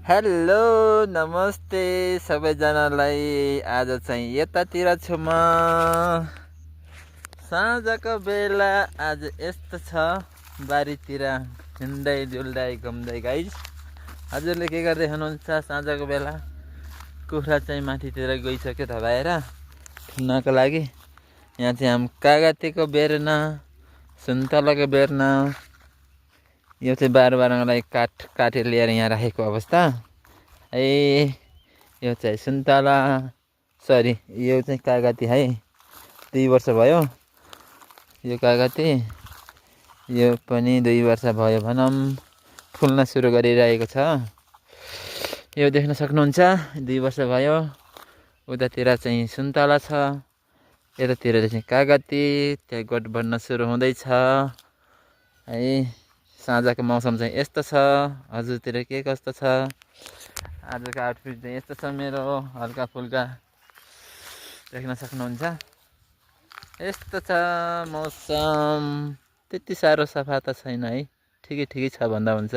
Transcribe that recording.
Hello नमस्ते सबैजनालाई। आज चाहिँ यतातिर छु म। साँझको बेला आज यस्तो छ, बारीतिर हिँड्दै डुल्दै घुम्दै। गाइस, हजुरले के गर्दै हुनुहुन्छ साँझको बेला? कुखुरा चाहिँ माथितिर गइसक्यो धपाएर थुन्नको लागि। यहाँ चाहिँ हाम कागतीको बेर्ना, सुन्तलाको बेर्ना, यो चाहिँ बारलाई काटेर ल्याएर यहाँ राखेको अवस्था है। यो चाहिँ सुन्तला, सरी यो चाहिँ कागती है। 2 वर्ष भयो यो कागती, यो पनि 2 वर्ष भयो भनौँ, फुल्न सुरु गरिरहेको छ। यो देख्न सक्नुहुन्छ 2 वर्ष भयो। उतातिर चाहिँ सुन्तला छ, यतातिर चाहिँ कागती, त्यहाँ गोठ बन्न सुरु हुँदैछ है। साँझको मौसम चाहिँ यस्तो छ। हजुरतिर के कस्तो छ? आजको आउटफिट चाहिँ यस्तो छ मेरो, हल्का फुल्का देख्न सक्नुहुन्छ। यस्तो छ मौसम, त्यति साह्रो सफा त छैन है, ठिकै छ भन्दा हुन्छ।